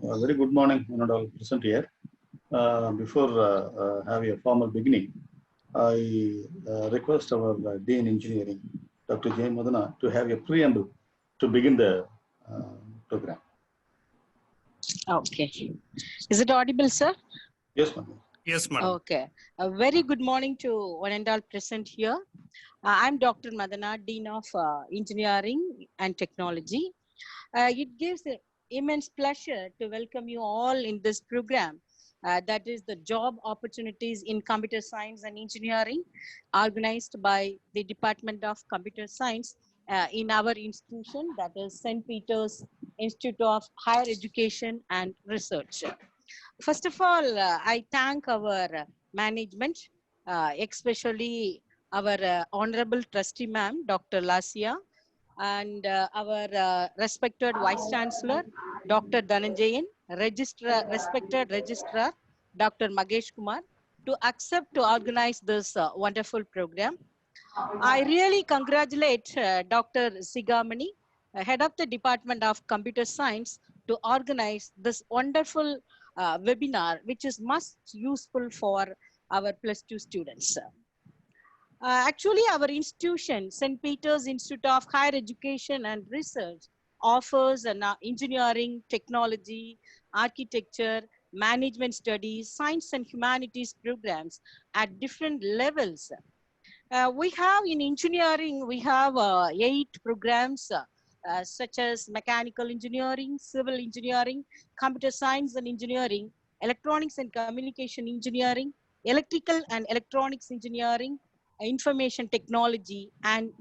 A very good morning, all present here. Before have a formal beginning, I request our Dean Engineering, Dr. J. Madana, to have a preamble to begin the program. Okay. Is it audible, sir? Yes, ma'am. Yes, madam. Okay. A very good morning to one and all present here. I'm Dr. Madana, Dean of Engineering and Technology. It gives immense pleasure to welcome you all in this program. That is the job opportunities in computer science and engineering, organized by the Department of Computer Science in our institution, that is St. Peter's Institute of Higher Education and Research. First of all, I thank our management, especially our Honorable Trustee Ma'am, Dr. Lasia, and our respected Vice Chancellor, Dr. Dhananjayan, respected Registrar, Dr. Magesh Kumar, to accept to organize this wonderful program. I really congratulate Dr. Sigamani, Head of the Department of Computer Science, to organize this wonderful webinar, which is much useful for our plus 2 students. Actually, our institution, St. Peter's Institute of Higher Education and Research, offers an engineering, technology, architecture, management studies, science and humanities programs at different levels. We have in engineering, we have 8 programs such as mechanical engineering, civil engineering, computer science and engineering, electronics and communication engineering, electrical and electronics engineering, information technology, and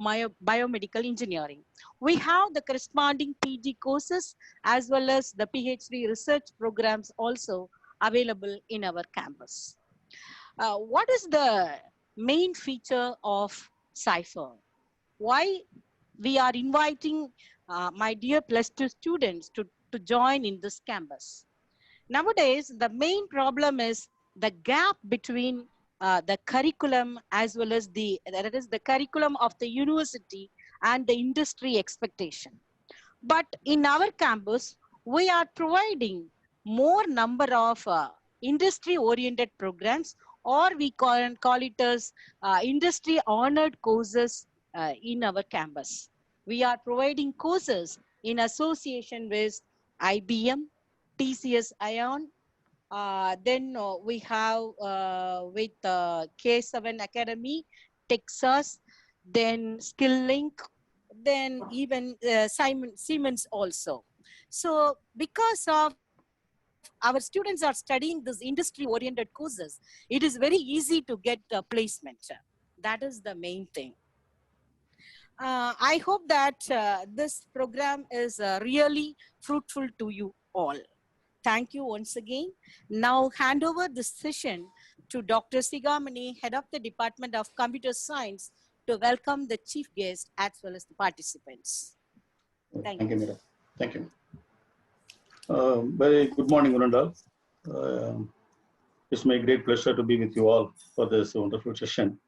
biomedical engineering. We have the corresponding PG courses as well as the PhD research programs also available in our campus. What is the main feature of Cypher? Why we are inviting my dear plus 2 students to join in this campus? Nowadays, the main problem is the gap between the curriculum as well as the curriculum of the university and the industry expectation. But in our campus, we are providing more number of industry-oriented programs, or we call it as industry-honored courses in our campus. We are providing courses in association with IBM, TCS Ion, then we have with K7 Academy, Texas, then SkillLink, then even Siemens also. So because of our students are studying this industry-oriented courses, it is very easy to get a placement. That is the main thing. I hope that this program is really fruitful to you all. Thank you once again. Now hand over this session to Dr. Sigamani, Head of the Department of Computer Science, to welcome the chief guest as well as the participants. Thank you. Mira. Thank you. Very good morning, Urandal. It's my great pleasure to be with you all for this wonderful session,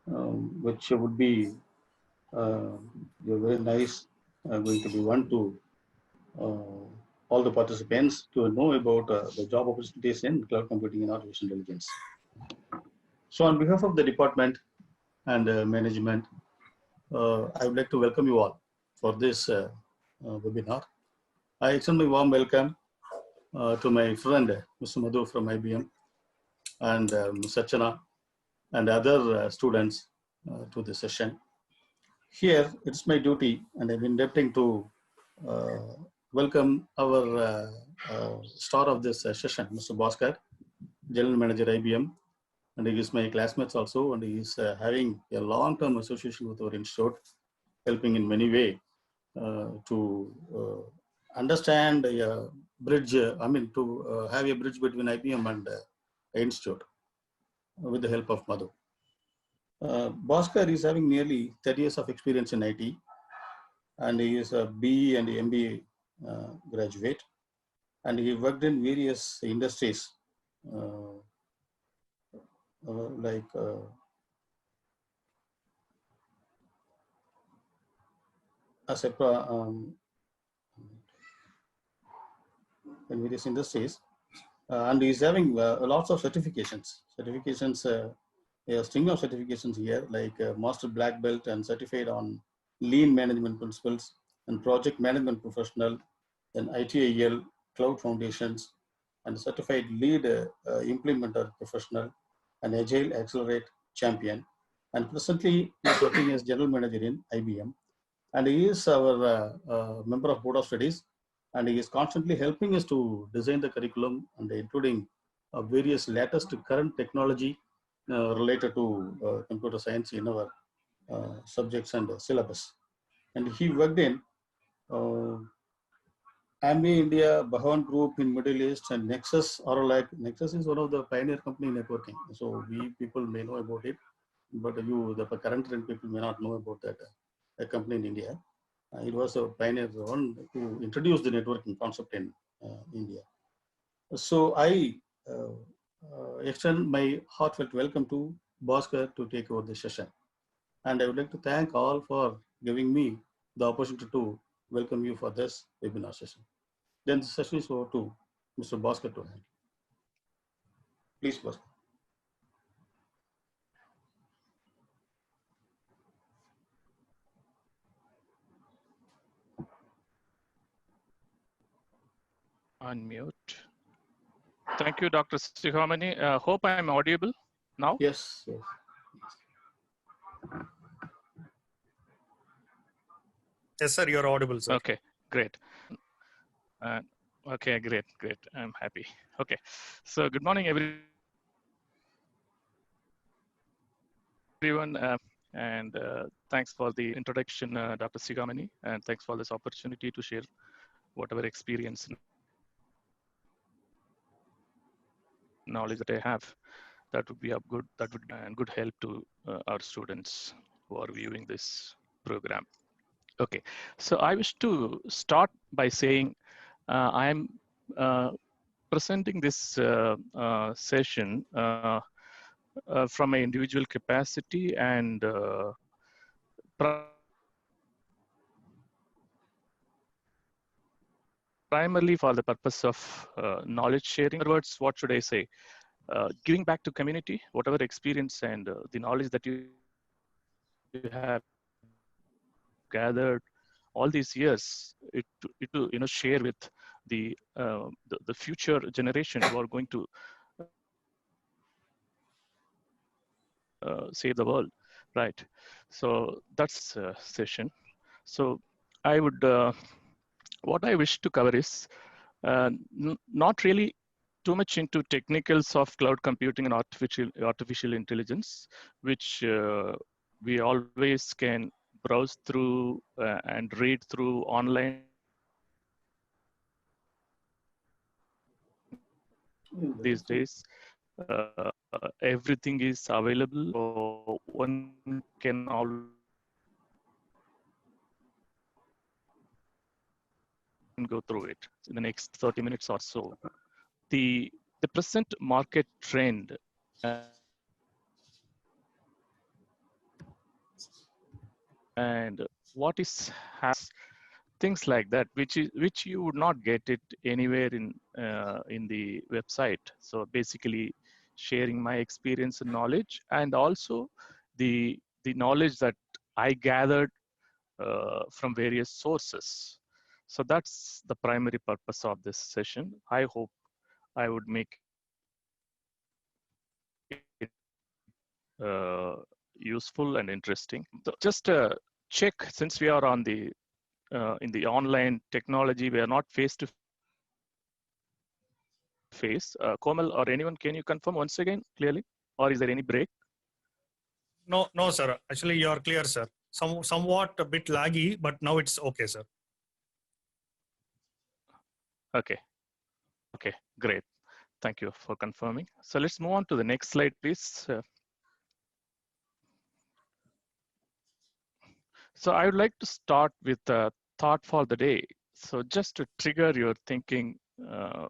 which would be very nice, going to be one to all the participants to know about the job opportunities in cloud computing and artificial intelligence. So on behalf of the department and management, I would like to welcome you all for this webinar. I extend my warm welcome to my friend, Mr. Madhu from IBM, and Ms. Sachana, and other students to this session. Here, it's my duty, and I'm indebting to welcome our star of this session, Mr. Bhaskar, General Manager IBM, and he is my classmates also, and he is having a long-term association with our institute, helping in many ways to understand a bridge, to have a bridge between IBM and institute with the help of Madhu. Bhaskar is having nearly 30 years of experience in IT, and he is a BE and MBA graduate, and he worked in various industries like as a in various industries. And he's having lots of certifications. A string of certifications here, like Master Black Belt and certified on Lean Management Principles and Project Management Professional, and ITIL, Cloud Foundations, and Certified Lead Implementer Professional, and Agile Accelerate Champion. And presently, he's working as General Manager in IBM. And he is our member of Board of Studies, and he is constantly helping us to design the curriculum and including various latest current technology related to computer science in our subjects and syllabus. And he worked in uh, Amway India, Bhavan Group in Middle East, and Nexus Oralac. Nexus is one of the pioneer company in networking. So we people may know about it, but the current trend people may not know about that company in India. It was a pioneer one who introduced the networking concept in India. So I extend my heartfelt welcome to Bhaskar to take over the session. And I would like to thank all for giving me the opportunity to welcome you for this webinar session. Then the session is over to Mr. Bhaskar to handle. Please, Bhaskar. Unmute. Thank you, Dr. Sihamani. Hope I am audible now. Yes. Yes. Yes, sir, you're audible, sir. Okay, great. Okay, great. I'm happy. Okay, so good morning, everyone. And thanks for the introduction, Dr. Sihamani, and thanks for this opportunity to share whatever experience, knowledge that I have. That would be good help to our students who are viewing this program. Okay, so I wish to start by saying I am presenting this session from an individual capacity and primarily for the purpose of knowledge sharing. In other words, what should I say? Giving back to community, whatever experience and the knowledge that you have gathered all these years, it to share with the future generation who are going to save the world, right? So that's a session. So I would what I wish to cover is not really too much into technicals of cloud computing and artificial intelligence, which we always can browse through and read through online these days. Everything is available, so one can always go through it in the next 30 minutes or so. The present market trend and what has things like that, which you would not get it anywhere in the website. So basically, sharing my experience and knowledge, and also the knowledge that I gathered from various sources. So that's the primary purpose of this session. I hope I would make it useful and interesting. So just check, since we are on the in the online technology, we are not face to face. Komal or anyone, can you confirm once again clearly, or is there any break? No, sir. Actually, you're clear, sir. Somewhat a bit laggy, but now it's okay, sir. Okay, great. Thank you for confirming. So let's move on to the next slide, please. So I would like to start with a thought for the day. So just to trigger your thinking, the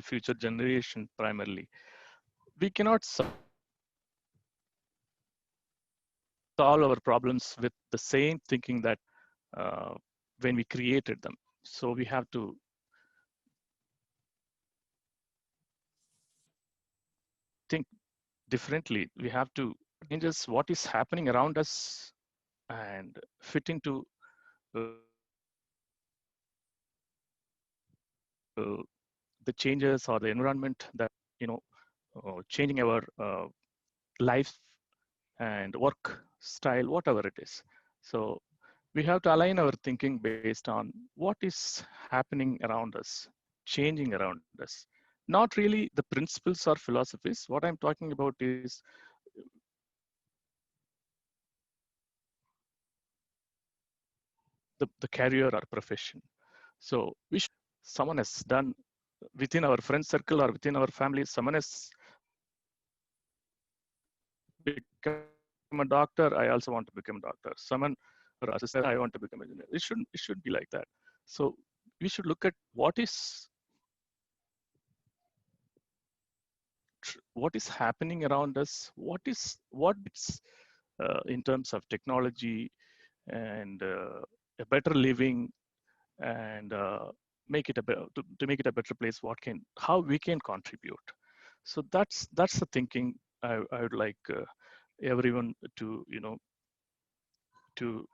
future generation primarily, we cannot solve our problems with the same thinking that when we created them. So we have to differently. We have to change what is happening around us and fit into uh, the changes or the environment that, you know, changing our life and work style, whatever it is. So we have to align our thinking based on what is happening around us, changing around us. Not really the principles or philosophies. What I'm talking about is the career or profession. So we should, someone has done within our friend circle or within our family, someone has become a doctor, I also want to become a doctor. Someone or assistant, I want to become an engineer. It should be like that. So we should look at what is happening around us, what's in terms of technology and a better living, and make it to make it a better place. How we can contribute. So that's the thinking I would like everyone to, you know, to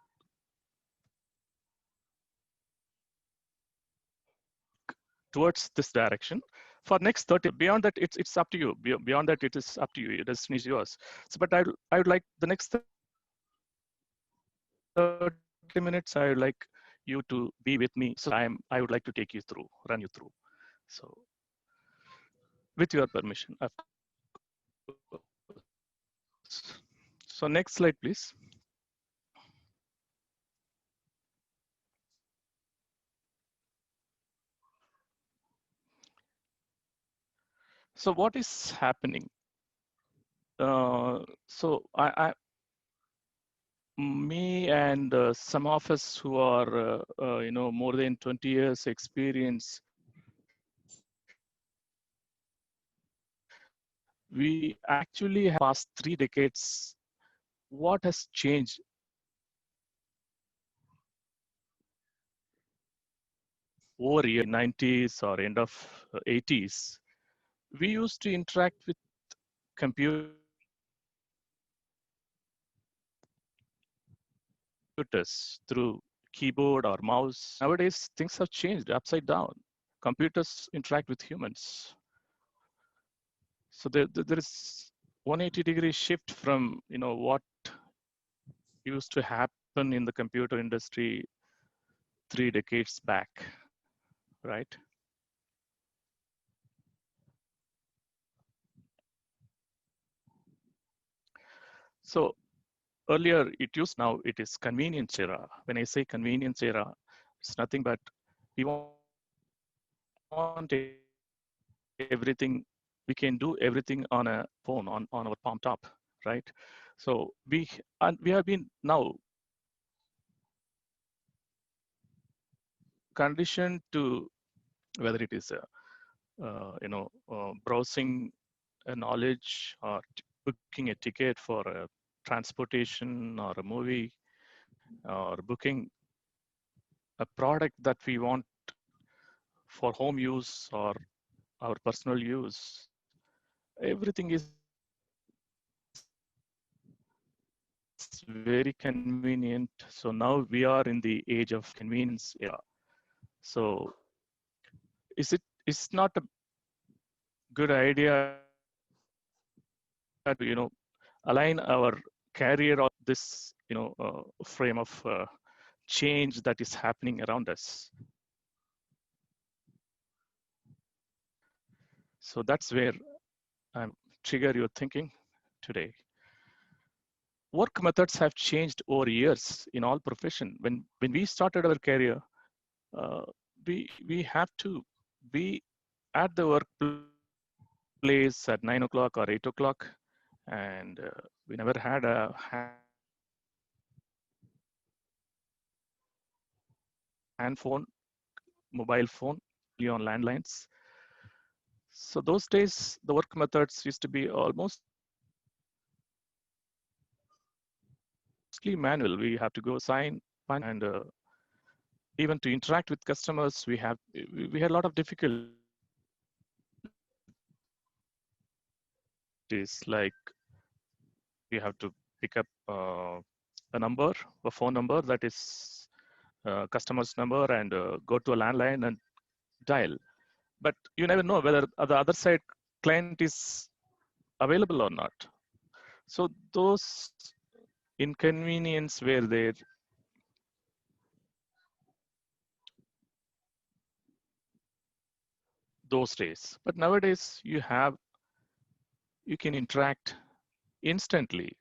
towards this direction for next 30. Beyond that, it's up to you. Beyond that, it is up to you. Your destiny is yours. So, but I would like the next 30 minutes, I would like you to be with me. So I would like to take you through, run you through. So with your permission. So next slide, please. So what is happening? So me and some of us who are, you know, more than 20 years experience, we actually have past 3 decades. What has changed over the 90s or end of 80s? We used to interact with computers through keyboard or mouse. Nowadays, things have changed upside down. Computers interact with humans. So there is 180-degree shift from, you know, what used to happen in the computer industry 3 decades back, right? So earlier it used, now it is convenience era. When I say convenience era, it's nothing but we want everything, we can do everything on a phone, on our palm top, right? So we have been now conditioned to, whether it is you know, browsing a knowledge or booking a ticket for a transportation or a movie, or booking a product that we want for home use or our personal use. Everything is very convenient. So now we are in the age of convenience era. So it's not a good idea to, you know, align our career on this, you know, frame of change that is happening around us. So that's where I'm trigger your thinking today. Work methods have changed over years in all profession. When we started our career, uh, we have to be at the workplace at 9 o'clock or 8 o'clock, and we never had a hand phone, mobile phone, only on landlines. So those days, the work methods used to be almost mostly manual. We have to go sign, punch, and even to interact with customers, we had a lot of difficulty. is like you have to pick up a number, a phone number that is customer's number, and go to a landline and dial. But you never know whether the other side client is available or not. So those inconvenience were there those days. But nowadays you can interact instantly,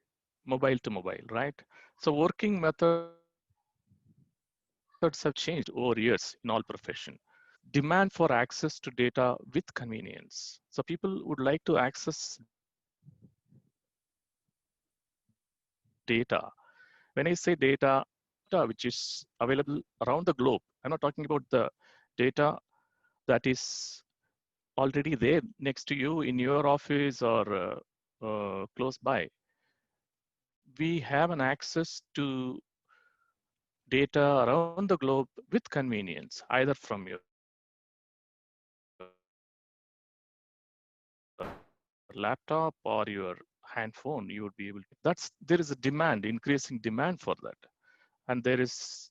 mobile to mobile, right? So working methods have changed over years in all profession. Demand for access to data with convenience. So people would like to access data. When I say data which is available around the globe, I'm not talking about the data that is already there next to you in your office or close by. We have an access to data around the globe with convenience, either from your laptop or your handphone. You would be able to. There is a demand, increasing demand for that, and there is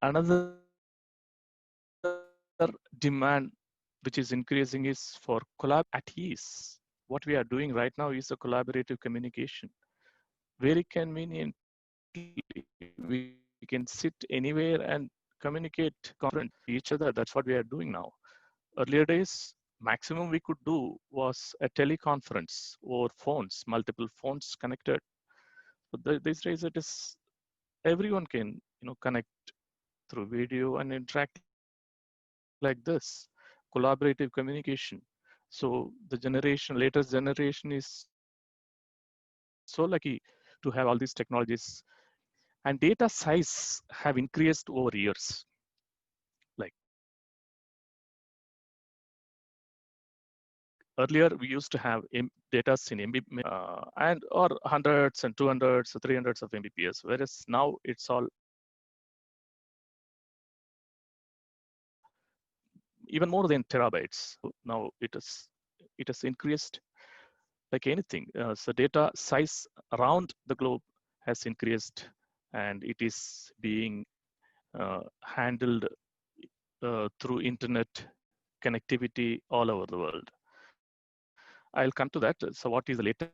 another demand which is increasing is for collab at ease. What we are doing right now is a collaborative communication. Very convenient. We can sit anywhere and communicate, confront each other. That's what we are doing now. Earlier days, maximum we could do was a teleconference or phones, multiple phones connected. But these days, it is everyone can connect through video and interact like this, collaborative communication. So the latest generation is so lucky to have all these technologies, and data size have increased over years. Like earlier, we used to have data in MB and or hundreds and 200s or 300s of Mbps, whereas now it's all even more than terabytes. Now it has increased like anything. So data size around the globe has increased, and it is being handled through internet connectivity all over the world. I'll come to that. So what is the latest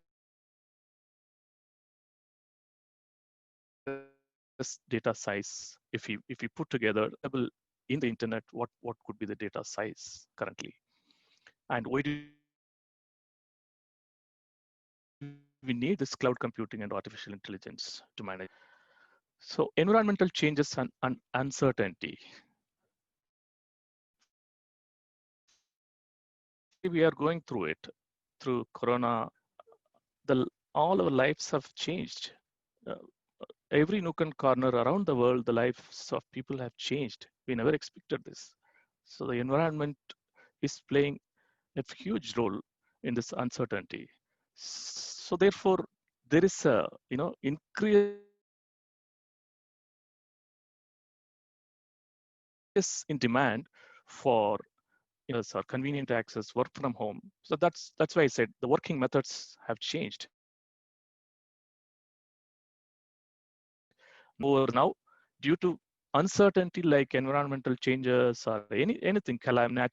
data size? If you put together in the internet, what could be the data size currently? And why do we need this cloud computing and artificial intelligence to manage? So environmental changes and uncertainty. We are going through it, through Corona. All our lives have changed. Every nook and corner around the world, the lives of people have changed. We never expected this. So the environment is playing a huge role in this uncertainty. So therefore, there is a increase in demand for or convenient access, work from home. So that's why I said the working methods have changed. More now, due to uncertainty like environmental changes or anything, natural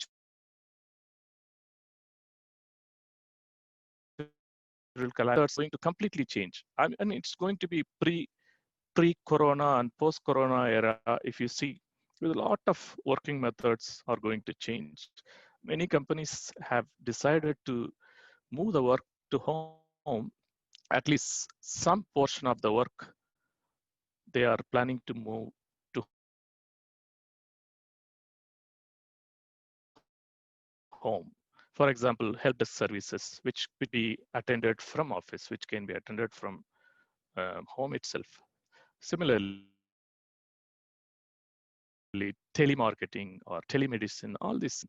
calamity, it's going to completely change. I mean, it's going to be pre-corona and post-corona era. If you see, with a lot of working methods are going to change. Many companies have decided to move the work to home. At least some portion of the work they are planning to move to home. For example, help desk services, which could be attended from office, which can be attended from home itself. Similarly, telemarketing or telemedicine, all this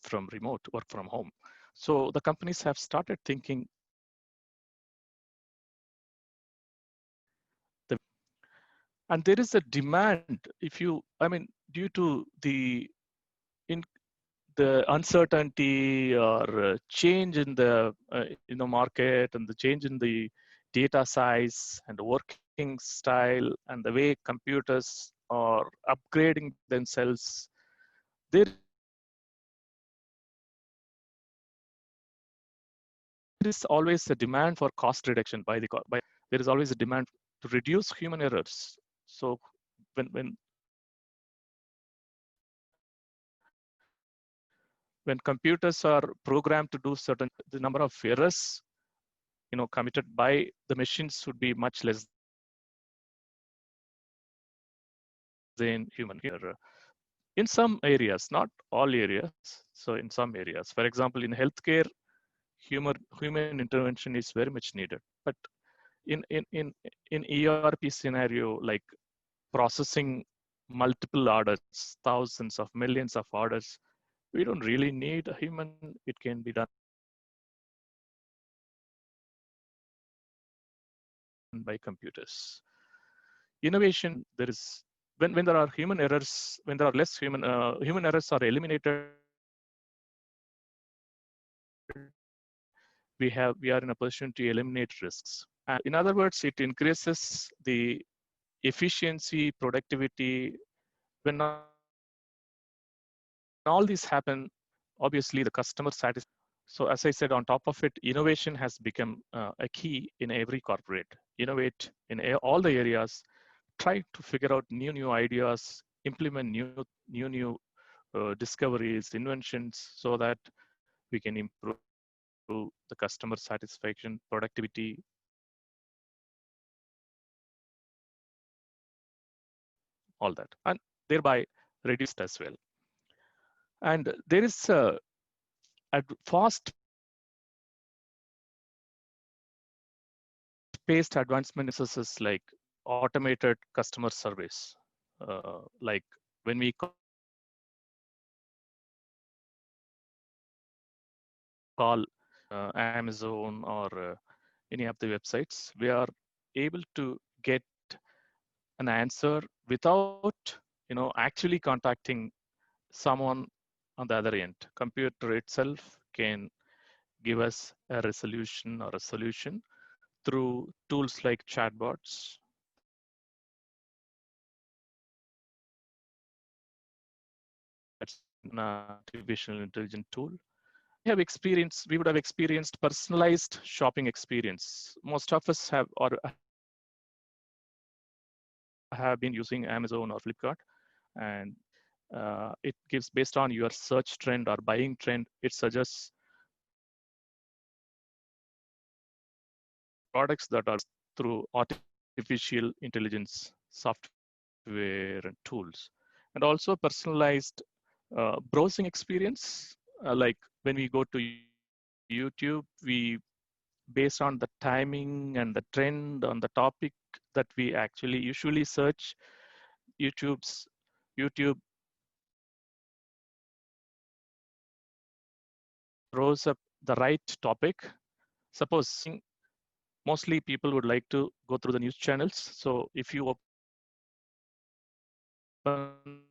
from remote work from home. So the companies have started thinking and there is a demand. Due to the the uncertainty or change in the market and the change in the data size and the working style and the way computers are upgrading themselves, there is always a demand for cost reduction there is always a demand to reduce human errors. So when computers are programmed to do the number of errors committed by the machines would be much less than human error. In some areas, not all areas. So in some areas, for example, in healthcare, human intervention is very much needed. But in ERP scenario, like processing multiple orders, thousands of millions of orders, we don't really need a human. It can be done by computers. Innovation, there is when there are human errors, when there are less human errors are eliminated, we are in a position to eliminate risks. And in other words, it increases the efficiency, productivity. When all these happen, obviously the customer satisfaction. So as I said, on top of it, innovation has become a key in every corporate. Innovate in all the areas, try to figure out new ideas, implement new discoveries, inventions, so that we can improve the customer satisfaction, productivity, all that, and thereby reduced as well. And there is a fast paced advancement is like automated customer service. Like when we call Amazon or any of the websites, we are able to get an answer without actually contacting someone on the other end. Computer itself can give us a resolution or a solution through tools like chatbots. That's an artificial intelligence tool. We would have experienced personalized shopping experience. Most of us have been using Amazon or Flipkart, and it gives, based on your search trend or buying trend, it suggests products that are through artificial intelligence software and tools. And also personalized browsing experience, like when we go to YouTube, based on the timing and the trend on the topic that we actually usually search, YouTube throws up the right topic. Suppose mostly people would like to go through the news channels. So if you open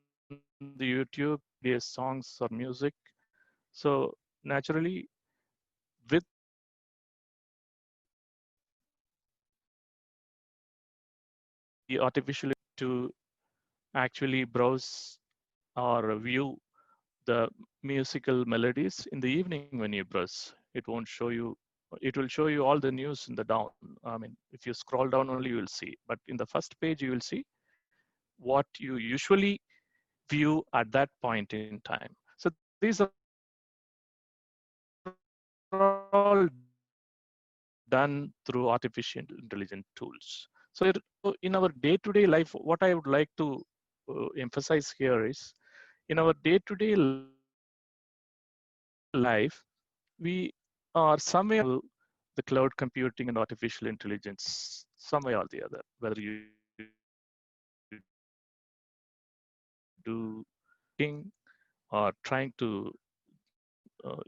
the YouTube, there's songs or music. So naturally, with the artificial to actually browse or view the musical melodies in the evening when you browse. It won't show you, it will show you all the news in the down. I mean, if you scroll down only, you will see. But in the first page, you will see what you usually view at that point in time. So these are all done through artificial intelligence tools. So in our day-to-day life, what I would like to emphasize here is, in our day-to-day life, we are somewhere the cloud computing and artificial intelligence, some way or the other, whether you do or trying to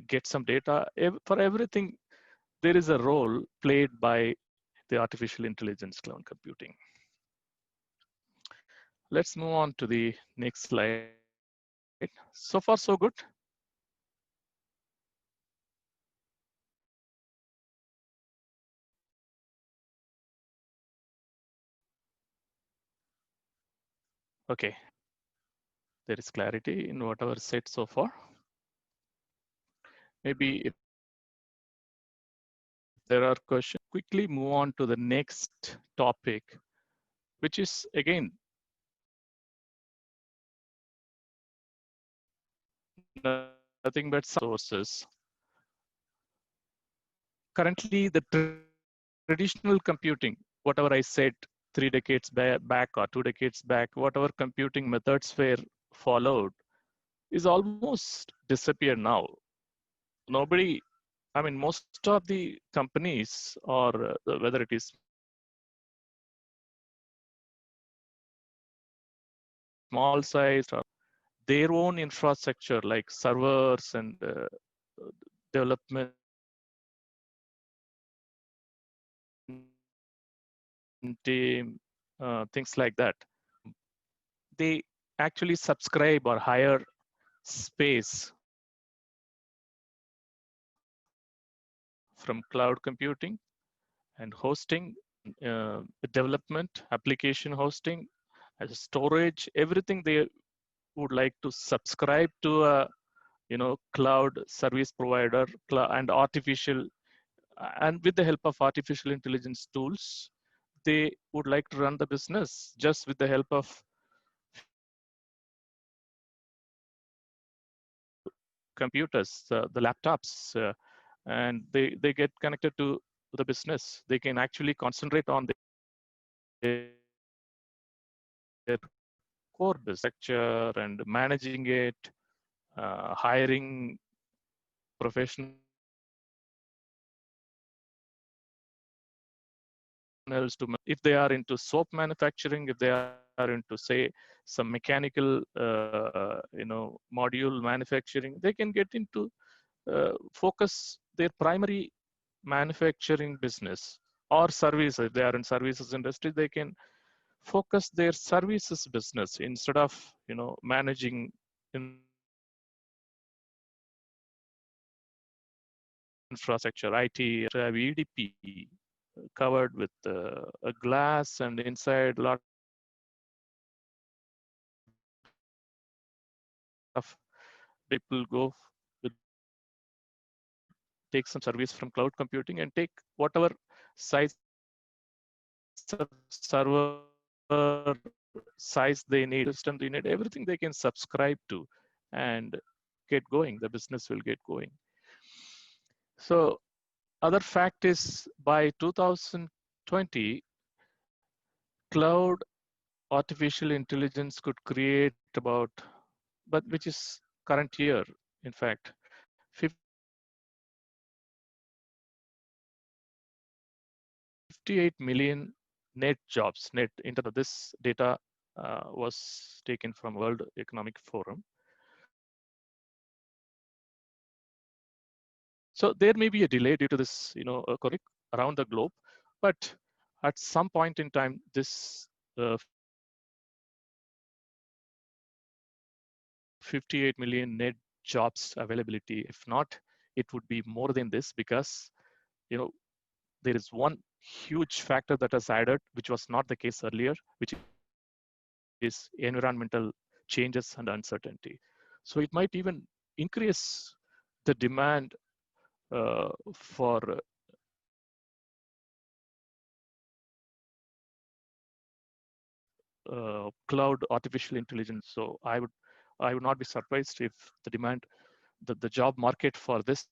get some data. For everything, there is a role played by the artificial intelligence cloud computing. Let's move on to the next slide. So far, so good. Okay, there is clarity in whatever said so far. Maybe if there are questions, quickly move on to the next topic, which is again nothing but sources. Currently, the traditional computing, whatever I said 3 decades back or 2 decades back, whatever computing methods were followed, is almost disappeared now. Nobody, I mean, most of the companies, or whether it is small size or their own infrastructure like servers and development team, things like that. They actually subscribe or hire space from cloud computing and hosting, development, application hosting, as storage, everything they would like to subscribe to a cloud service provider and artificial, and with the help of artificial intelligence tools, they would like to run the business just with the help of computers, the laptops, and they get connected to the business. They can actually concentrate on their core business structure and managing it, hiring professionals to, if they are into soap manufacturing, if they are into, say, some mechanical module manufacturing, they can get into focus their primary manufacturing business or services. If they are in services industry, they can focus their services business instead of managing infrastructure, IT, have EDP covered with a glass, and inside a lot of people go with, take some service from cloud computing and take whatever size of server size they need, system they need, everything they can subscribe to and get going. The business will get going. So other fact is by 2020, cloud artificial intelligence could create about, but which is current year, in fact, 58 million net jobs, net internet. This data was taken from World Economic Forum. So there may be a delay due to this, correct around the globe, but at some point in time, this 58 million net jobs availability. If not, it would be more than this, because there is one huge factor that has added, which was not the case earlier, which is environmental changes and uncertainty. So it might even increase the demand for cloud artificial intelligence. So I would not be surprised if the demand, the job market for this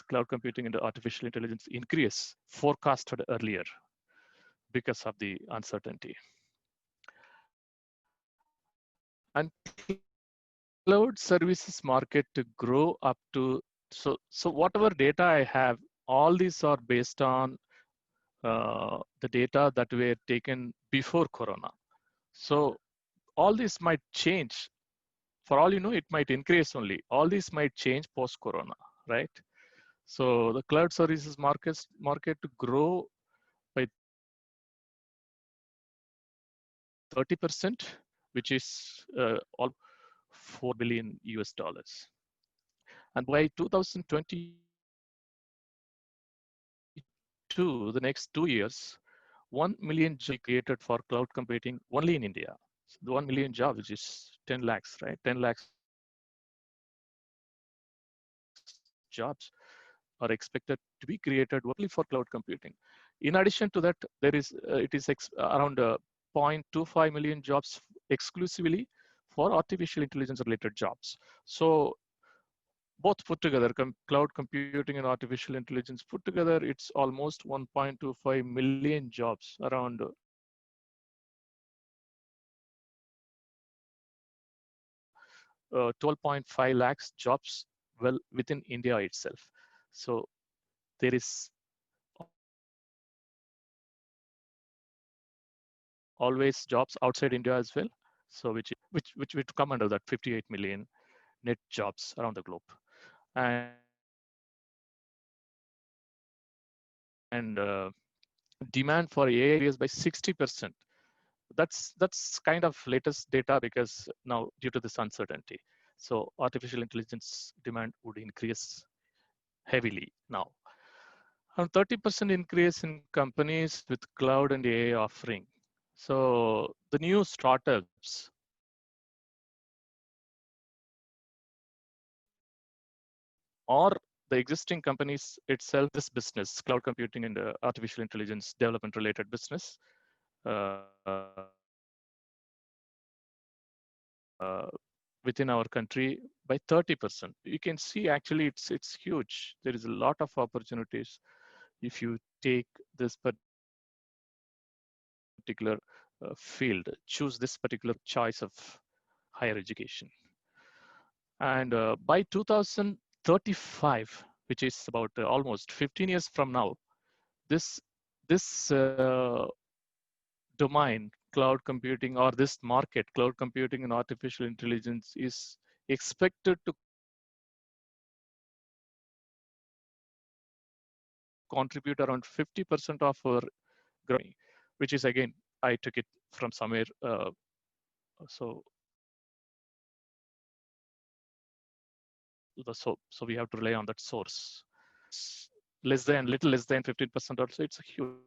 cloud computing and artificial intelligence increase forecasted earlier because of the uncertainty. And cloud services market to grow up to, so whatever data I have, all these are based on the data that were taken before Corona. So all this might change. For all you know, it might increase only. All this might change post-Corona, right? So the cloud services market to grow by 30%, which is all $4 billion US. And by 2022, the next 2 years, 1 million jobs created for cloud computing only in India. So the 1 million jobs, which is 10 lakhs, right? 10 lakhs jobs are expected to be created only for cloud computing. In addition to that, there is it is around 0.25 million jobs exclusively for artificial intelligence related jobs. So both put together, cloud computing and artificial intelligence put together, it's almost 1.25 million jobs, around 12.5 lakhs jobs well within India itself. So there is always jobs outside India as well. So which would come under that 58 million net jobs around the globe. And demand for AI is by 60%. That's kind of latest data because now due to this uncertainty. So artificial intelligence demand would increase heavily now. And 30% increase in companies with cloud and AI offering. So the new startups or the existing companies itself, this business, cloud computing and artificial intelligence development related business, uh, within our country by 30%. You can see actually it's huge. There is a lot of opportunities if you take this particular field, choose this particular choice of higher education. And by 2035, which is about almost 15 years from now, this domain, cloud computing, or this market, cloud computing and artificial intelligence, is expected to contribute around 50% of our growing, which is again, I took it from somewhere. So so we have to rely on that source. Little less than 15% also, it's a huge.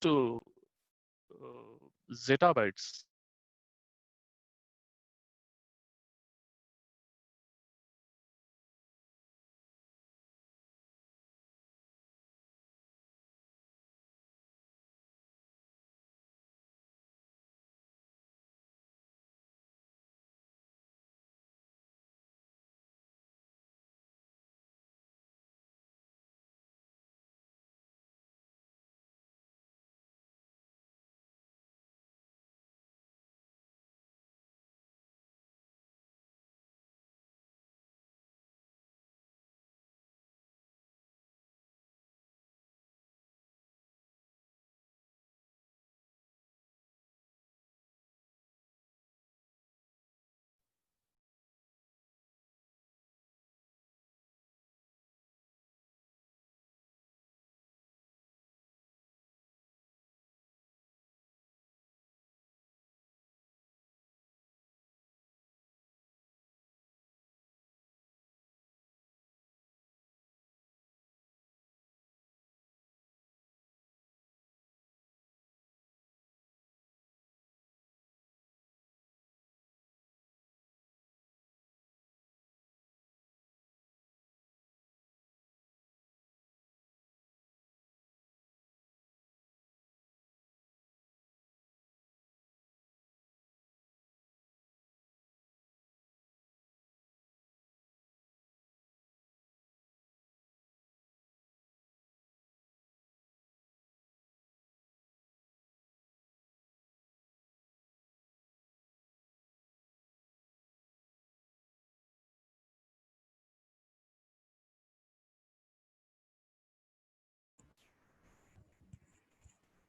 To zettabytes.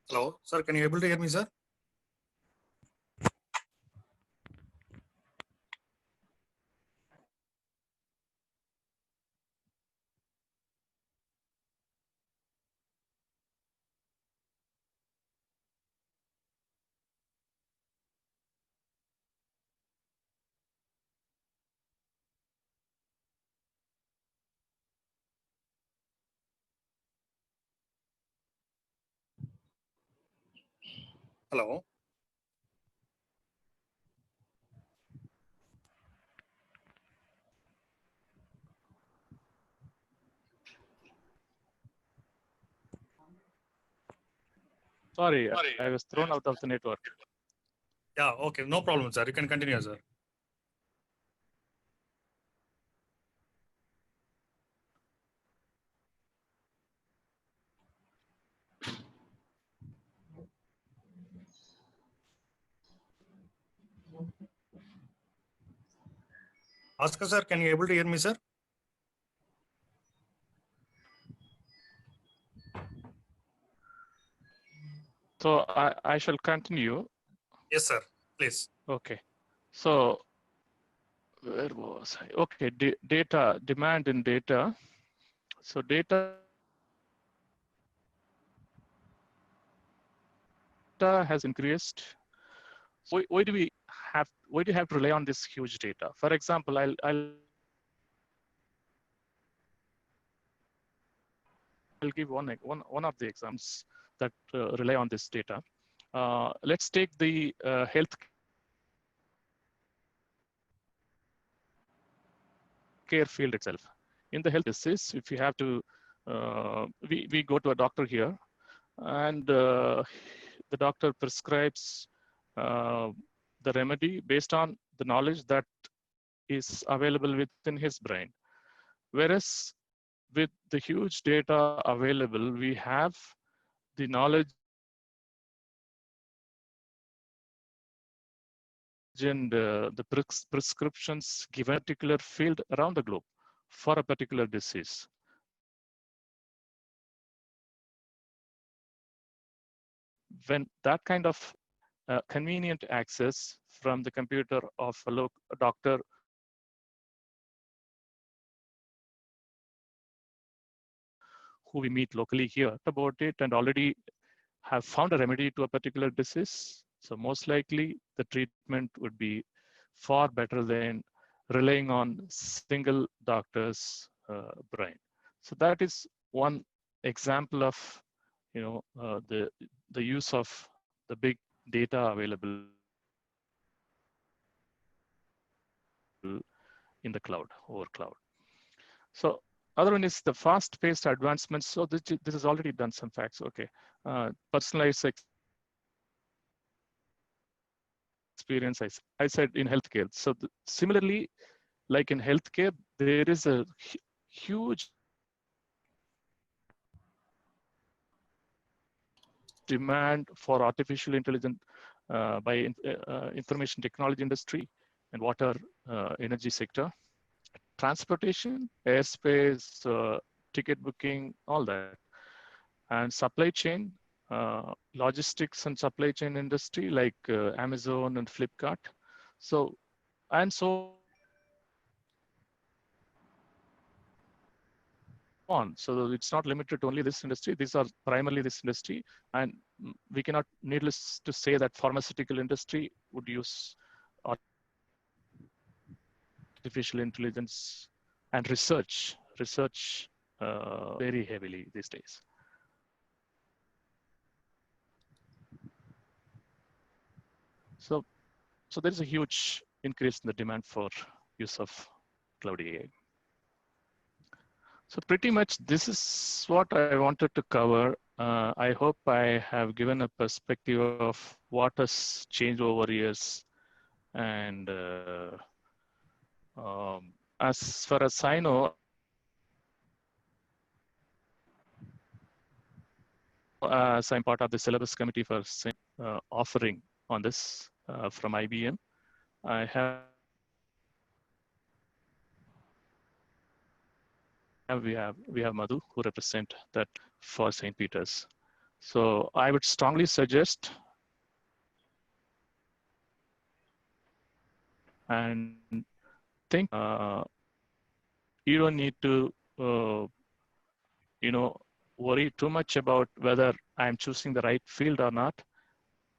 Hello, sir. Can you able to hear me, sir? Hello. Sorry, I was thrown out of the network. Yeah, okay, no problem, sir. You can continue, sir. Oscar, sir, can you able to hear me, sir? So I shall continue. Yes, sir. Please. Okay. So where was I? Okay, data, demand in data. So data has increased. Why do you have to rely on this huge data? For example, I'll give one of the examples that rely on this data. Let's take the health care field itself. In the health disease, if you have to, we go to a doctor here, and the doctor prescribes the remedy based on the knowledge that is available within his brain. Whereas with the huge data available, we have the knowledge and the prescriptions given a particular field around the globe for a particular disease. When that kind of convenient access from the computer of a doctor who we meet locally here about it and already have found a remedy to a particular disease, so most likely the treatment would be far better than relying on single doctor's brain. So that is one example of the use of the big data available in the cloud, over cloud. So other one is the fast-paced advancements. So this is already done some facts. Okay, personalized experience. I said in healthcare. So similarly, like in healthcare, there is a huge demand for artificial intelligence by information technology industry and water energy sector, transportation, airspace, ticket booking, all that, and supply chain, logistics and supply chain industry like Amazon and Flipkart. So, and so on. So it's not limited to only this industry. These are primarily this industry. And we cannot, needless to say, that pharmaceutical industry would use artificial intelligence and research very heavily these days. So there is a huge increase in the demand for use of cloud AI. So pretty much this is what I wanted to cover. I hope I have given a perspective of what has changed over years. And as far as I know, as I'm part of the syllabus committee for offering on this from IBM, we have Madhu who represent that for St. Peter's. So I would strongly suggest and think you don't need to worry too much about whether I'm choosing the right field or not.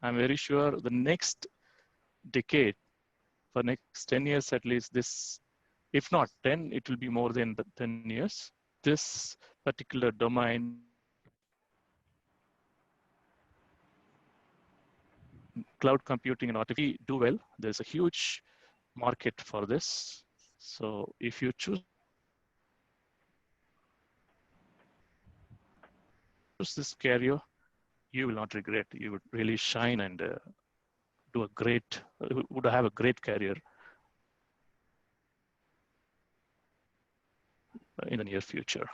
I'm very sure the next decade, for next 10 years at least, this, if not 10, it will be more than 10 years. This particular domain cloud computing and artificial do well, there's a huge market for this. So if you choose this career, you will not regret. You would really shine and would have a great career in the near future.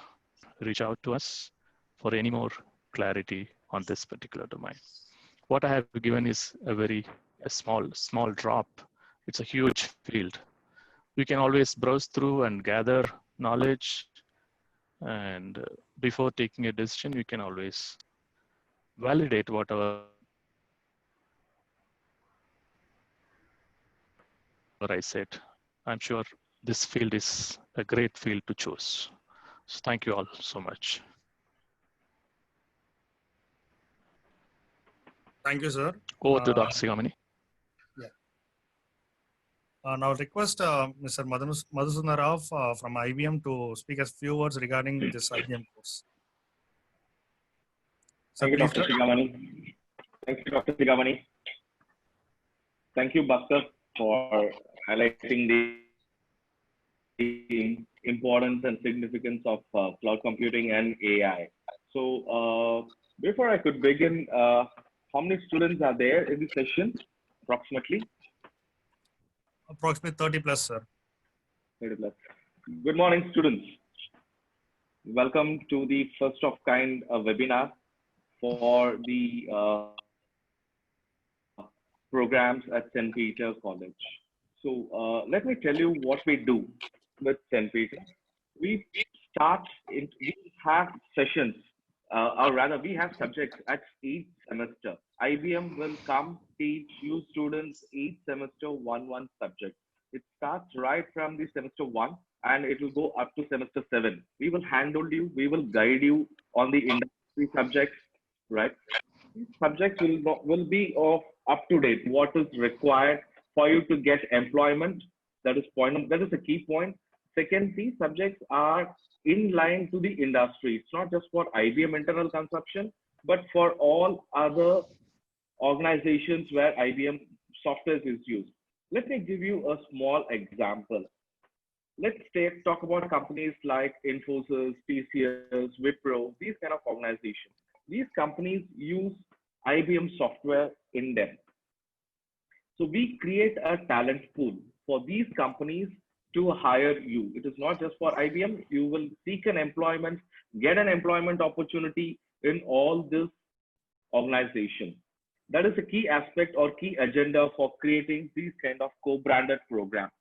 Reach out to us for any more clarity on this particular domain. What I have given is a small drop. It's a huge field. We can always browse through and gather knowledge, and before taking a decision, we can always validate whatever I said. I'm sure this field is a great field to choose. So thank you all so much. Thank you, sir. Over to Dr. Sigamani. Now request Mr. Madhusudhana Rao from IBM to speak a few words regarding this IBM course. Sir, Thank you, please, Dr. Sigamani. Thank you, Dr. Sigamani. Thank you, Bhaskar, for highlighting the importance and significance of cloud computing and AI. So before I could begin, how many students are there in the session, approximately? Approximately 30 plus, sir. 30 plus. Good morning, students. Welcome to the first of kind webinar for the programs at St. Peter College. So let me tell you what we do with St. Peter. We have sessions, or rather we have subjects at each semester. IBM will come teach you students each semester one subject. It starts right from the semester 1 and it will go up to semester 7. We will handhold you, we will guide you on the industry subjects, right? These subjects will be of up to date, what is required for you to get employment. That is a key point. Second, these subjects are in line to the industry. It's not just for IBM internal consumption, but for all other organizations where IBM software is used. Let me give you a small example. Let's talk about companies like Infosys, TCS, Wipro, these kind of organizations. These companies use IBM software in them. So we create a talent pool for these companies to hire you. It is not just for IBM. You will seek an employment, get an employment opportunity in all this organization. That is a key aspect or key agenda for creating these kind of co-branded programs.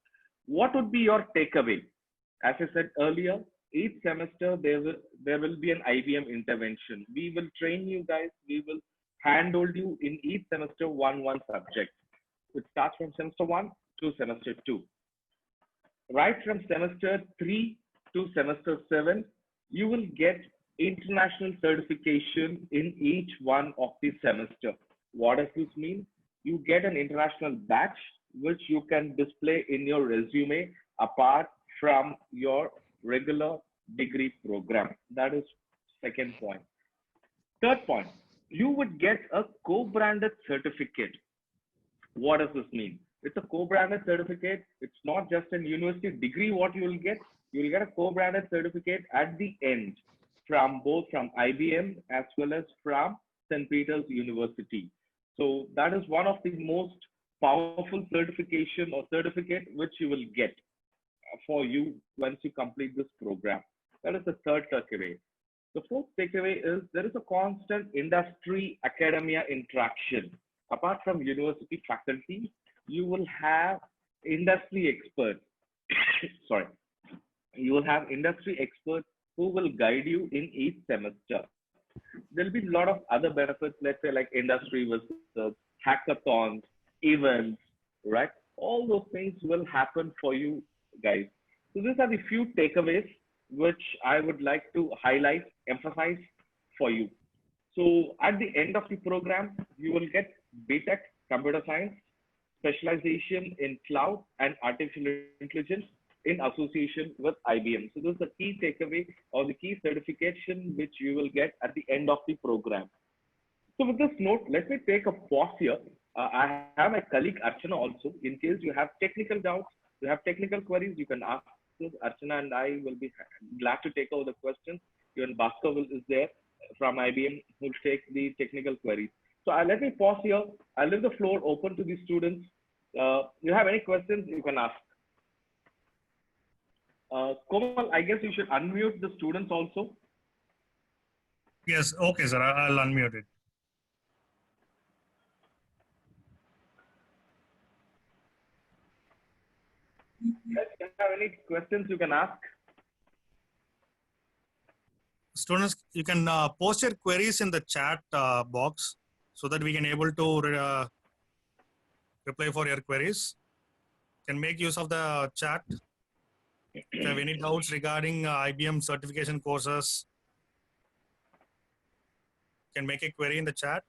What would be your takeaway? As I said earlier, each semester there will be an IBM intervention. We will train you guys. We will handhold you in each semester one subject. It starts from semester 1 to semester 2. Right from semester 3 to semester 7, you will get international certification in each one of the semester. What does this mean? You get an international badge which you can display in your resume apart from your regular degree program. That is second point. Third point, you would get a co-branded certificate. What does this mean? It's a co-branded certificate. It's not just a university degree what you will get. You will get a co-branded certificate at the end from both from IBM as well as from St. Peter's University. So that is one of the most powerful certification or certificate which you will get for you once you complete this program. That is the third takeaway. The fourth takeaway is there is a constant industry academia interaction. Apart from university faculty, you will have industry experts. Sorry. You will have industry experts who will guide you in each semester. There'll be a lot of other benefits, let's say like industry visits, hackathons, events, right? All those things will happen for you guys. So these are the few takeaways which I would like to highlight, emphasize for you. So at the end of the program, you will get BTech Computer Science, specialization in cloud and artificial intelligence in association with IBM. So this is the key takeaway or the key certification which you will get at the end of the program. So with this note, let me take a pause here. I have my colleague Archana also. In case you have technical doubts, you have technical queries, you can ask us. Archana and I will be glad to take over the questions. Even Bhaskar is there from IBM who will take the technical queries. So let me pause here. I'll leave the floor open to the students. You have any questions, you can ask. Komal, I guess you should unmute the students also. Yes, okay, sir. I'll unmute it. If you have any questions, you can ask. Students, you can post your queries in the chat box so that we can able to reply for your queries. Can make use of the chat. If you have any doubts regarding IBM certification courses, can make a query in the chat.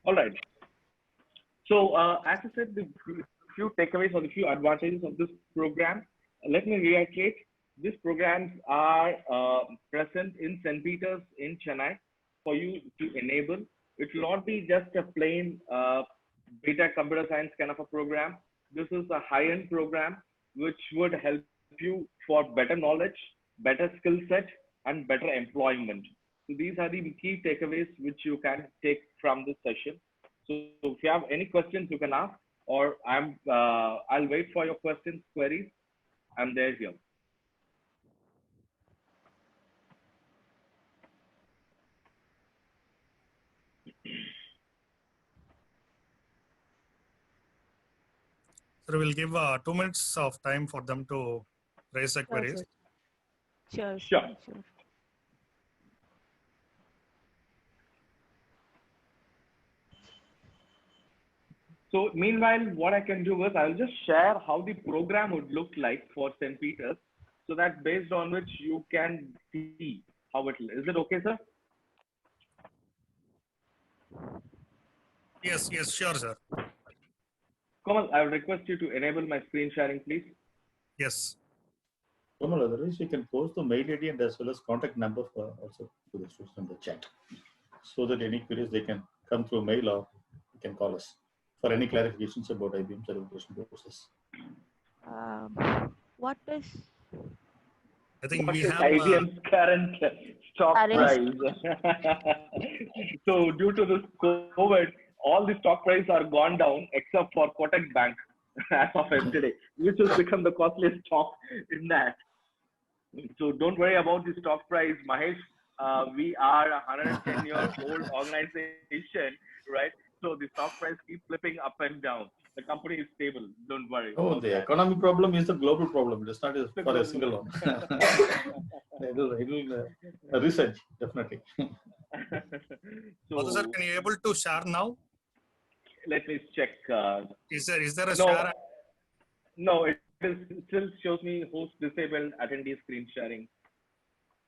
All right. So as I said, the few takeaways or the few advantages of this program. Let me reiterate. These programs are present in St. Peter's in Chennai for you to enable. It will not be just a plain beta computer science kind of a program. This is a high-end program which would help you for better knowledge, better skill set, and better employment. So these are the key takeaways which you can take from this session. So if you have any questions, you can ask, or I'll wait for your questions, queries. I'm there here. So we'll give 2 minutes of time for them to raise their queries. Sure. Sure. So meanwhile, what I can do is I'll just share how the program would look like for St. Peter's, so that based on which you can see how it is. It okay, sir? Yes, sure, sir. Kamal, I would request you to enable my screen sharing, please. Yes. Kamal, otherwise you can post the mail ID and as well as contact number for also to the students in the chat, so that any queries they can come through mail or you can call us for any clarifications about IBM certification process. What is I think What we is have IBM's current stock Current- price? So due to this COVID, all the stock prices are gone down except for Kotak Bank as of yesterday, which has become the costliest stock in that. So don't worry about the stock price, Mahesh. We are a 110-year-old organization, right? So the stock price keeps flipping up and down. The company is stable. Don't worry. Oh, about the that. economic problem is a global problem. It is not for a global. single one. It will research, definitely. also, sir, can you able to share now? Let me check. Is there a No, share? no, it still shows me host disabled attendee screen sharing.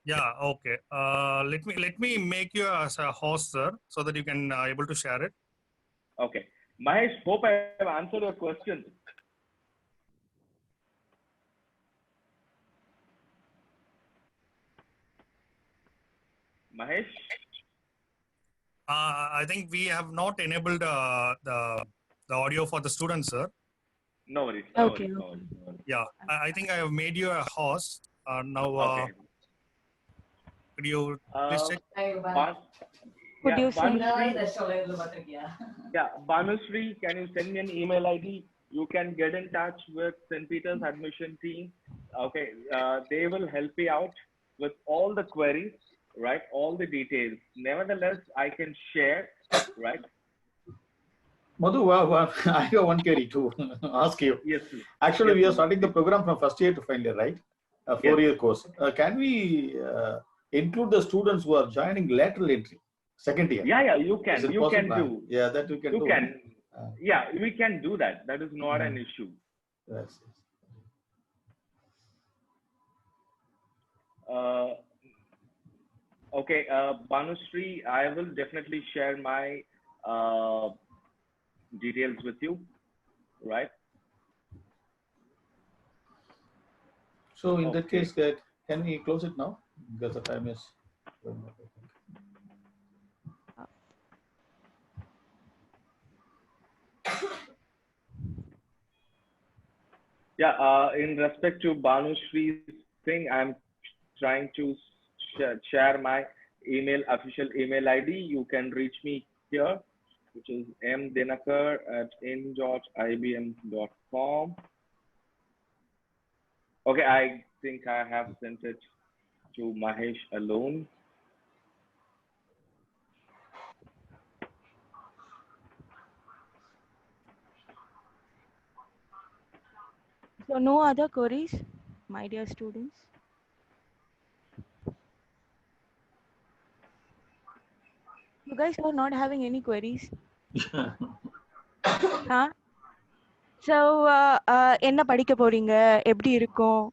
Yeah, okay. Let me make you as a host, sir, so that you can able to share it. Okay. Mahesh, hope I have answered your question. Mahesh? I think we have not enabled the audio for the students, sir. No worries. Okay, No worries. Yeah, I think I have made you a host. Now, Okay. could you please check? Could you see? Yeah, Banushree, can you send me an email ID? You can get in touch with St. Peter's admission team. Okay, they will help you out with all the queries, right? All the details. Nevertheless, I can share, right? Madhu, I have one query to ask you. Yes, please. Actually, Yes, we are please. starting the program from first year to final year, right? A 4-year course. Can we include the students who are joining lateral entry, second year. Yeah, you Is can. it You can possible? do. Yeah, that you can You do. can. Uh, Yeah, we can do that. That is not an issue. yes. Okay, Banushree, I will definitely share my details with you, right? So in that Okay. case, can we close it now? Because the time is going up, I think. Yeah, in respect to Banushree's thing, I'm trying to share my official email ID. You can reach me here, which is mdinakar@in.ibm.com. Okay, I think I have sent it to Mahesh alone. So no other queries, my dear students? You guys are not having any queries? Huh? So, என்ன படிக்க போறீங்க எப்படி இருக்கும்?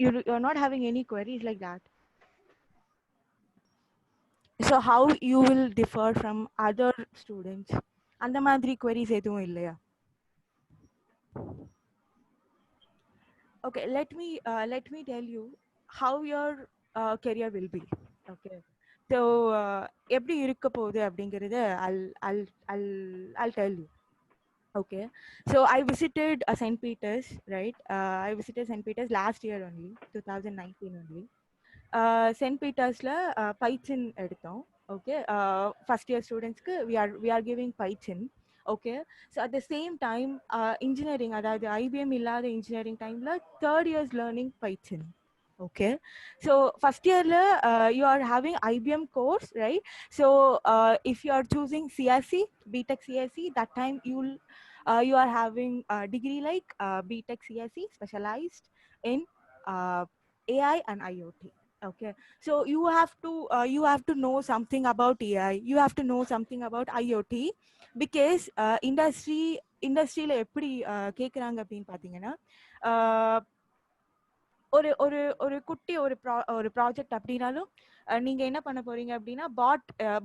You're not having any queries like that. So how you will differ from other students? அந்த மாதிரி queries எதுவும் இல்லையா? Okay, let me tell you how your career will be. Okay. So எப்படி இருக்க போகுது அப்படிங்கறத I'll tell you. Okay, so I visited St. Peter's, right? I visited St. Peter's last year only, 2019 only. St. Peter's Python எடுத்தோம். Okay, first year students we are giving Python. Okay, so at the same time engineering அதாவது IBM இல்லாத engineering timeல third years learning Python. Okay, so first year you are having IBM course, right? So if you are choosing CSE, BTech CSE, that time you are having a degree like BTech CSE specialized in AI and IoT. Okay, so you have to know something about AI, you have to know something about IoT, because இண்டஸ்ட்ரியில எப்படி கேக்குறாங்க அப்படின்னு பாத்தீங்கன்னா ஒரு ஒரு ஒரு குட்டி ஒரு ப்ராஜெக்ட் அப்படின்னாலும் நீங்க என்ன பண்ண போறீங்க அப்படின்னா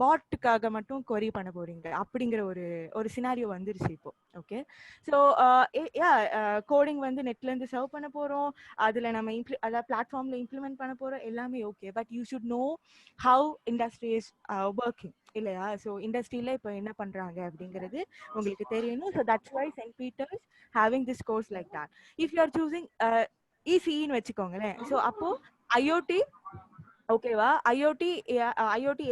பாட்டுக்காக மட்டும் கொரி பண்ண போறீங்க அப்படிங்கிற ஒரு சினாரியோ வந்துருச்சு இப்போ. ஓகே, ஸோ கோடிங் வந்து நெட்ல இருந்து சர்வ் பண்ண போறோம், அதுல நம்ம அதாவது பிளாட்ஃபார்ம்ல இம்ப்ளிமெண்ட் பண்ண போறோம், எல்லாமே okay. But you should know how industry is working இல்லையா? ஸோ இண்டஸ்ட்ரியில இப்போ என்ன பண்றாங்க அப்படிங்கிறது உங்களுக்கு தெரியணும். So that's why Saint Peter's having this course like that. If you are choosing இசின்னு வச்சுக்கோங்களேன், ஸோ அப்போ ஐஓடி ஓகேவா, ஐஓடி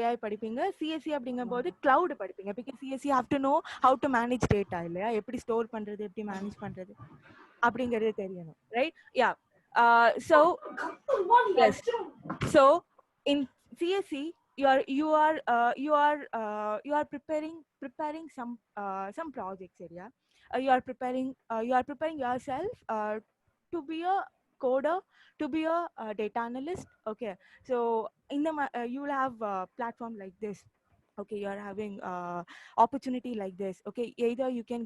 ஏஐ படிப்பீங்க. சிஎஸ்சி அப்படிங்கும் போது கிளவுட் படிப்பீங்க. Because CSC have to know how to manage data இல்லையா, எப்படி ஸ்டோர் பண்றது, எப்படி மேனேஜ் பண்றது அப்படிங்கிறது தெரியணும், right? Yeah, so yes, so in CSC you are preparing some projects area. You are preparing yourself to be a coder, to be a data analyst. Okay, so you will have a platform like this. Okay, you are having opportunity like this. Okay, either you can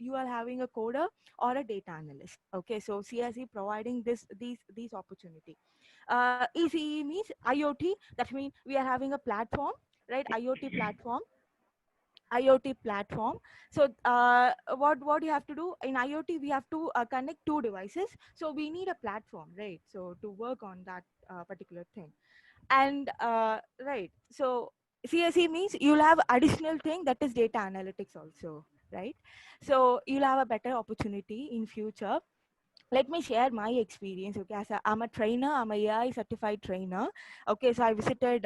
you are having a coder or a data analyst. Okay, so CSE providing these opportunity. ECE means IoT, that means we are having a platform, right? IoT platform. So what you have to do in IoT, we have to connect two devices, so we need a platform, right? So to work on that particular thing. And right, so CSE means you'll have additional thing, that is data analytics also, right? So you'll have a better opportunity in future. Let me share my experience. Okay, I'm a trainer, I'm a AI certified trainer. Okay, so I visited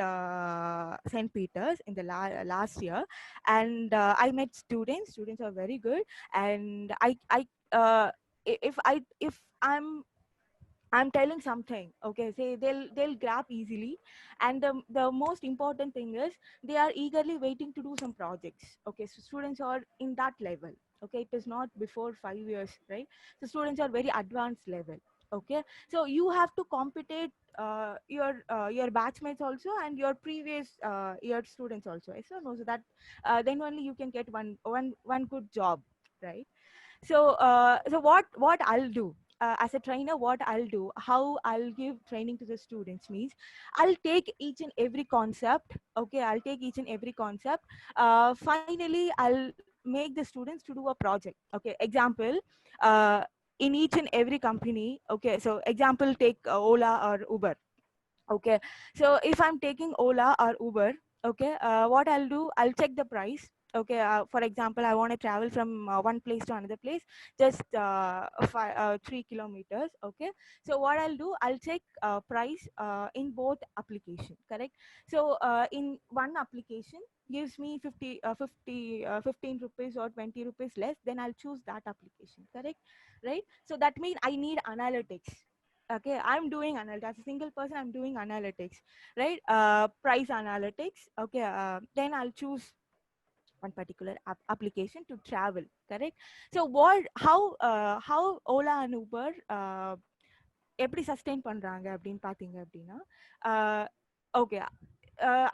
St. Peter's in the last year, and I met students are very good. And if I'm telling something, okay, say they'll grab easily. And the most important thing is they are eagerly waiting to do some projects. Okay, so students are in that level. Okay, it is not before 5 years, right? So students are very advanced level. Okay, so you have to compete your batchmates also and your previous year students also. Yes or no? So that then only you can get one good job, right? So what I'll do as a trainer, what I'll do, how I'll give training to the students means I'll take each and every concept. Okay, I'll take each and every concept. Finally, I'll make the students to do a project. Okay, example, uh, in each and every company. Okay, so example, take Ola or Uber. Okay, so if I'm taking Ola or Uber, okay, what I'll do, I'll check the price. Okay, for example, I want to travel from one place to another place, just 3 kilometers. Okay, so what I'll do, I'll check price in both application, correct? So in one application gives me 15 rupees or 20 rupees less, then I'll choose that application, correct? Right? So that means I need analytics. Okay, I'm doing analytics as a single person. I'm doing analytics, right? Price analytics. Okay, then I'll choose one particular application to travel, correct? So what, how Ola and Uber எப்படி sustain பண்றாங்க அப்படின்னு பாத்தீங்க அப்படின்னா, okay,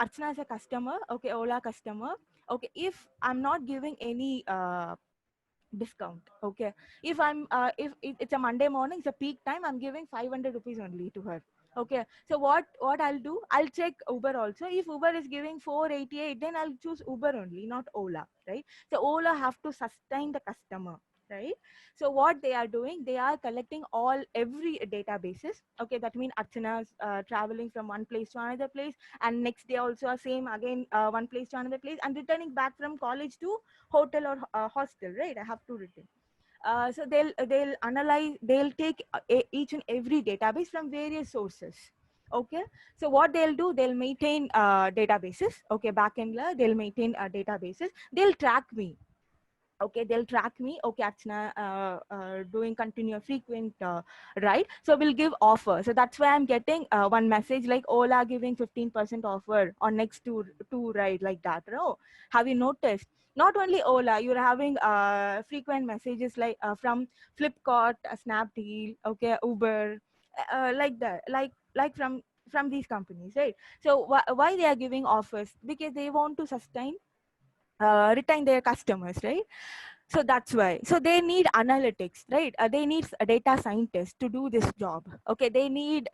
Archana is a customer. Okay, Ola customer. Okay, if I'm not giving any discount, okay, if I'm if it's a Monday morning, it's a peak time, I'm giving 500 rupees only to her. Okay, so what I'll do, I'll check Uber also. If Uber is giving 488, then I'll choose Uber only, not Ola, right? So Ola have to sustain the customer, right? So what they are doing, they are collecting every databases. Okay, that means Archana's traveling from one place to another place, and next day also same again, one place to another place, and returning back from college to hotel or hostel, right? I have to return. So they'll analyze, they'll take each and every database from various sources. Okay, so what they'll do, they'll maintain databases. Okay, backend la, they'll maintain databases. They'll track me. Okay, they'll track me. Okay, Archana doing continuous frequent ride, so we'll give offer. So that's why I'm getting one message like Ola giving 15% offer on next two ride, like that. No, have you noticed? Not only Ola, you're having frequent messages like from Flipkart, Snapdeal, okay, Uber, like that, like from these companies, right? So why they are giving offers? Because they want to sustain, retain their customers, right? So that's why. So they need analytics, right? They need a data scientist to do this job. Okay, they need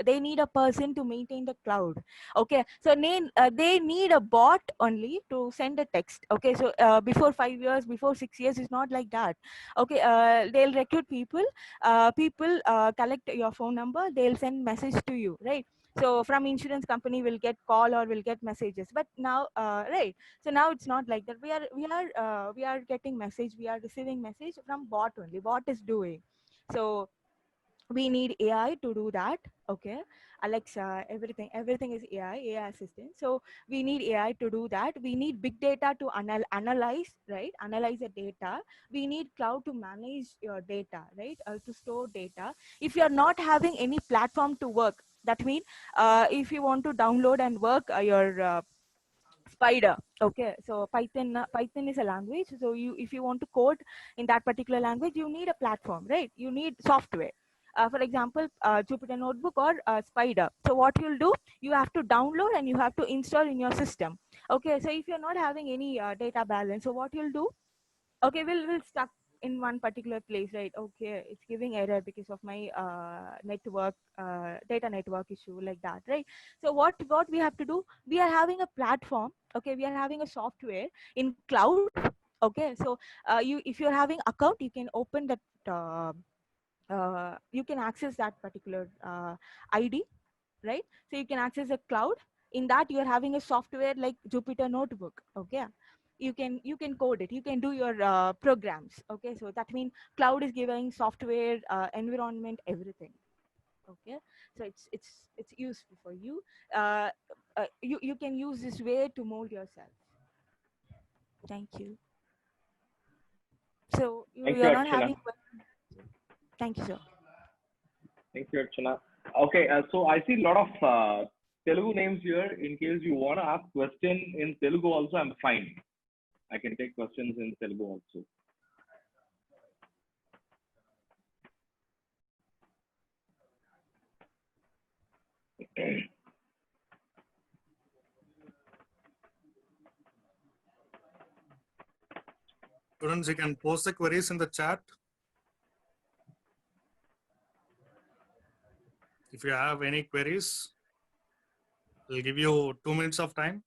a person to maintain the cloud. Okay, so they need a bot only to send a text. Okay, so before 5 years, before 6 years, it's not like that. Okay, they'll recruit people. People collect your phone number. They'll send message to you, right? So from insurance company will get call or will get messages. But now, right? So now it's not like that. We are getting message. We are receiving message from bot only. Bot is doing. So we need AI to do that. Okay, Alexa, everything is AI assistant. So we need AI to do that. We need big data to analyze, right? Analyze the data. We need cloud to manage your data, right? To store data. If you are not having any platform to work, that means if you want to download and work your Spider. Okay, so Python is a language. So if you want to code in that particular language, you need a platform, right? You need software. For example, Jupyter Notebook or Spider. So what you'll do, you have to download and you have to install in your system. Okay, so if you're not having any data balance, so what you'll do, okay, we'll stuck in one particular place, right? Okay, it's giving error because of my network, data network issue, like that, right? So what we have to do, we are having a platform. Okay, we are having a software in cloud. Okay, so if you're having account, you can open that, you can access that particular ID, right? So you can access a cloud. In that, you're having a software like Jupyter Notebook. Okay, you can code it, you can do your programs. Okay, so that means cloud is giving software, environment, everything. Okay, so it's useful for you. You can use this way to mold yourself. Thank you. So Thank you, you're not Archana. having. Thank you, sir. Thank you, Archana. Okay, so I see a lot of Telugu names here. In case you want to ask question in Telugu also, I'm fine. I can take questions in Telugu also. Students, you can post the queries in the chat. If you have any queries, we'll give you 2 minutes of time.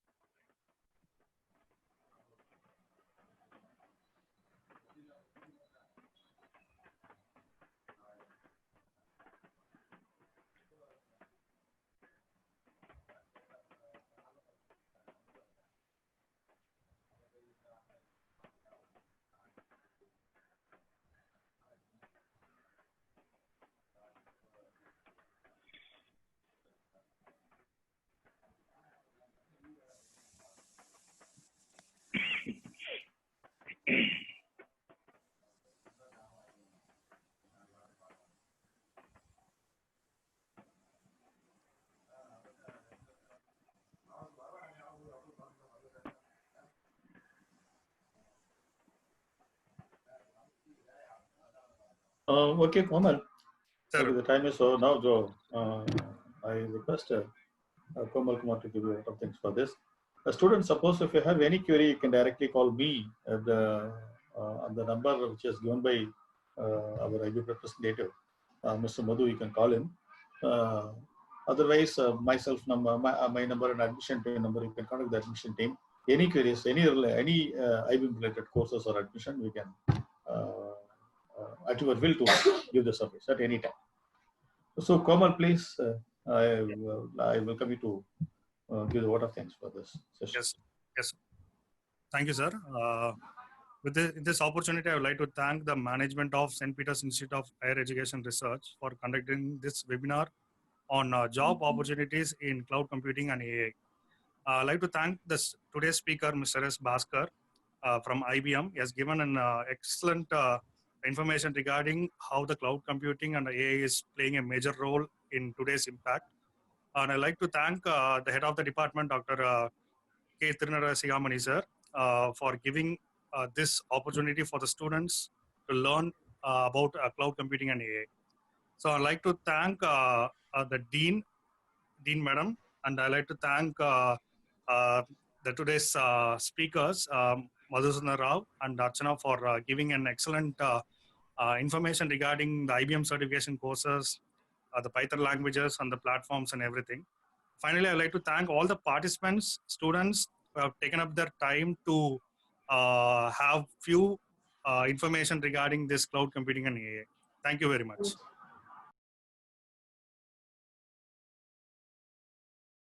Okay, Komal. Sir. Okay, the time is over now, Joe. I request Komal Kumar to give you a lot of things for this. Students, suppose if you have any query, you can directly call me at on the number which is given by our IB representative, Mr. Madhu. You can call him. Otherwise, myself number, my number and admission team number, you can contact the admission team. Any queries, any IB related courses or admission, we can at your will to give the service at any time. So, Komal, please, I welcome you to give a vote of thanks for this session. Yes. Thank you, sir. With this opportunity, I would like to thank the management of St. Peter's Institute of Higher Education Research for conducting this webinar on job opportunities in cloud computing and AI. I'd like to thank today's speaker, Mr. S. Bhaskar from IBM. He has given an excellent information regarding how the cloud computing and AI is playing a major role in today's impact. And I'd like to thank the head of the department, Dr. K. Tirunarasigamani sir, for giving this opportunity for the students to learn about cloud computing and AI. So I'd like to thank the Dean Madam, and I'd like to thank the today's speakers, Madhusudhana Rao and Archana, for giving an excellent information regarding the IBM certification courses, the Python languages and the platforms and everything. Finally, I'd like to thank all the participants, students who have taken up their time to have few information regarding this cloud computing and AI. Thank you very much.